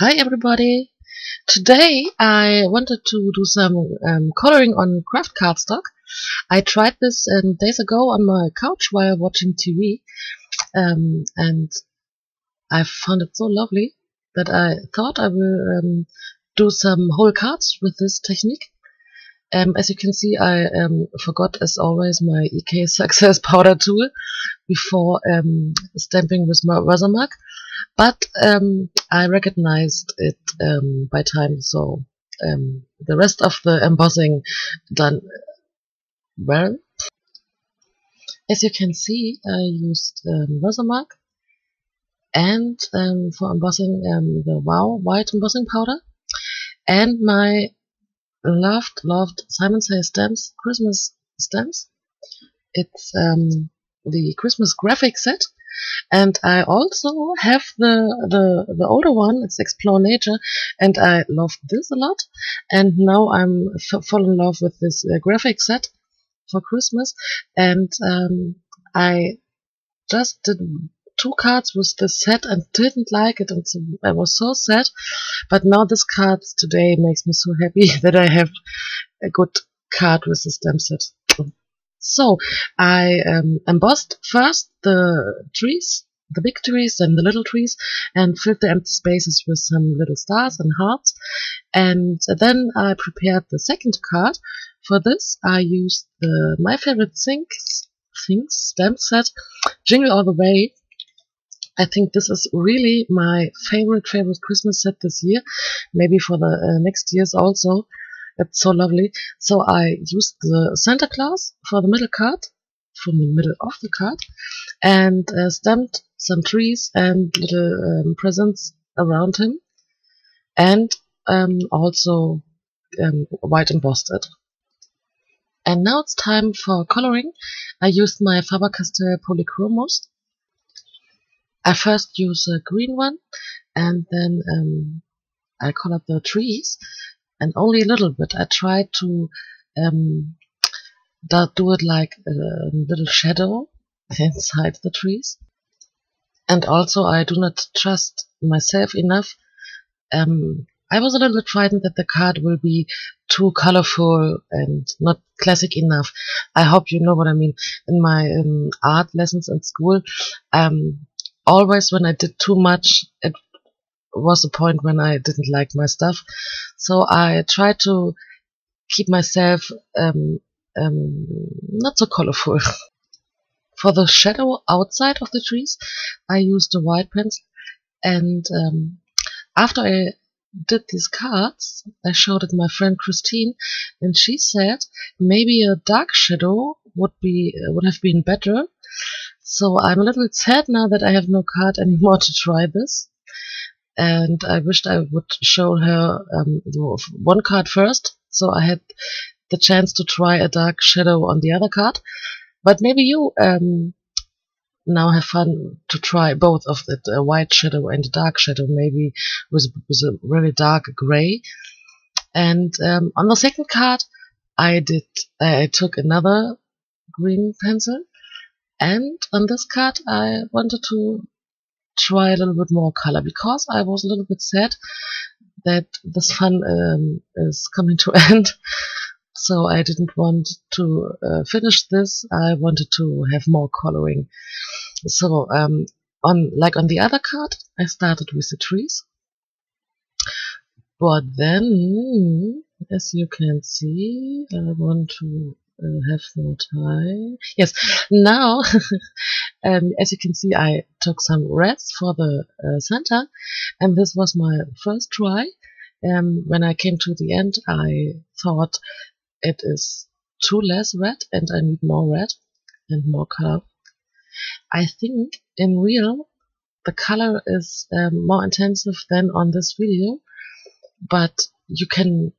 Hi everybody! Today I wanted to do some coloring on craft cardstock. I tried this days ago on my couch while watching TV, and I found it so lovely that I thought I will do some whole cards with this technique. As you can see, I forgot, as always, my EK Success powder tool before stamping with my Watermark. But I recognized it by time, so the rest of the embossing done well. As you can see, I used Watermark and for embossing the Wow white embossing powder and my loved Simon Says Stamps Christmas stamps. It's the Christmas graphic set. And I also have the older one. It's Explore Nature, and I love this a lot. And now I'm fallen in love with this graphic set for Christmas. And I just did 2 cards with this set and didn't like it, and so I was so sad. But now this card today makes me so happy that I have a good card with the stamp set. So I embossed first the trees, the big trees, then the little trees, and filled the empty spaces with some little stars and hearts. And then I prepared the second card. For this I used the My Favorite Things stamp set, Jingle All the Way. I think this is really my favorite Christmas set this year, maybe for the next years also. It's so lovely. So I used the Santa Claus for the middle card, from the middle of the card, and stamped some trees and little presents around him, and also white embossed it. And now it's time for coloring. I used my Faber-Castell Polychromos. I first use a green one, and then I colored the trees. And only a little bit. I tried to do it like a little shadow inside the trees. And also I do not trust myself enough. I was a little bit frightened that the card will be too colorful and not classic enough. I hope you know what I mean. In my art lessons in school, always when I did too much, it was a point when I didn't like my stuff. So I tried to keep myself not so colorful. For the shadow outside of the trees, I used a white pencil, and after I did these cards, I showed it to my friend Christine, and she said maybe a dark shadow would have been better. So I'm a little bit sad now that I have no card anymore to try this. And I wished I would show her one card first, so I had the chance to try a dark shadow on the other card. But maybe you now have fun to try both of the white shadow and the dark shadow, maybe with a really dark gray. And on the second card, I took another green pencil, and on this card I wanted to try a little bit more color, because I was a little bit sad that this fun is coming to an end. So I didn't want to finish this. I wanted to have more coloring. So on the other card, I started with the trees, but then, as you can see, I want to have more time. Yes, now as you can see, I took some reds for the center, and this was my first try. When I came to the end, I thought it is too less red and I need more red and more color. I think in real the color is more intensive than on this video, but you can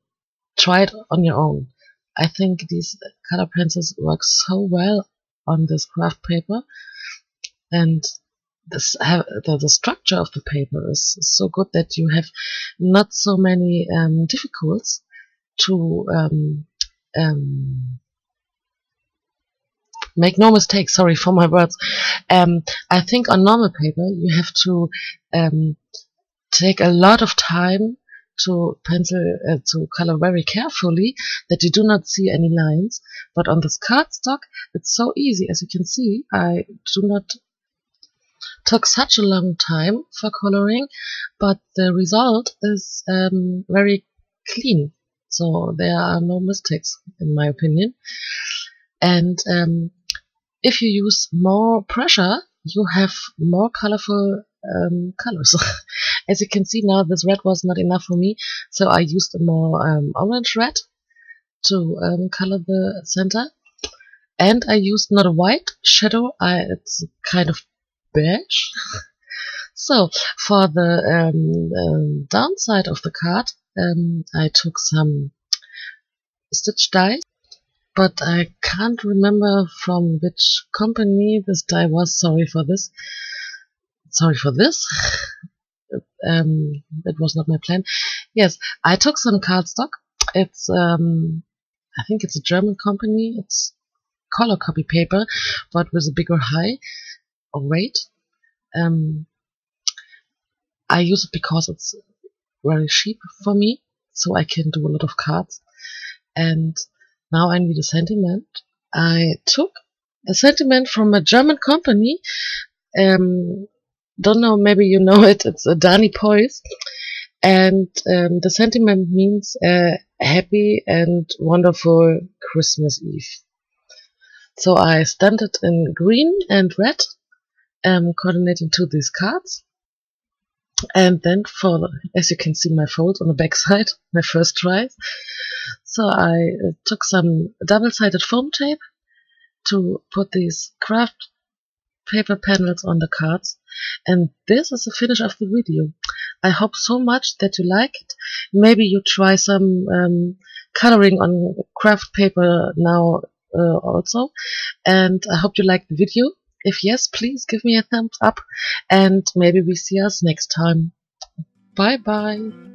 try it on your own. I think these color pencils work so well on this craft paper, and the structure of the paper is so good that you have not so many difficulties to make no mistakes. Sorry for my words. I think on normal paper you have to take a lot of time to to color very carefully that you do not see any lines. But on this cardstock, it's so easy. As you can see, I do not took such a long time for coloring, but the result is very clean. So there are no mistakes, in my opinion. And if you use more pressure, you have more colorful colors. As you can see now, this red was not enough for me, so I used a more orange red to color the center. And I used not a white shadow, it's kind of beige. So for the downside of the card, I took some stitch dies, but I can't remember from which company this die was. Sorry for this. It was not my plan. Yes, I took some cardstock. It's I think it's a German company. It's color copy paper, but with a bigger high or weight. I use it because it's very cheap for me, so I can do a lot of cards. And now I need a sentiment. I took a sentiment from a German company. Don't know, maybe you know it. It's a Dani Poise, and the sentiment means happy and wonderful Christmas Eve. So I stamped it in green and red, coordinating to these cards. And then as you can see, my folds on the back side, my first try. So I took some double-sided foam tape to put these craft paper panels on the cards. And this is the finish of the video. I hope so much that you like it. Maybe you try some coloring on craft paper now also. And I hope you liked the video. If yes, please give me a thumbs up, and maybe we see us next time. Bye bye.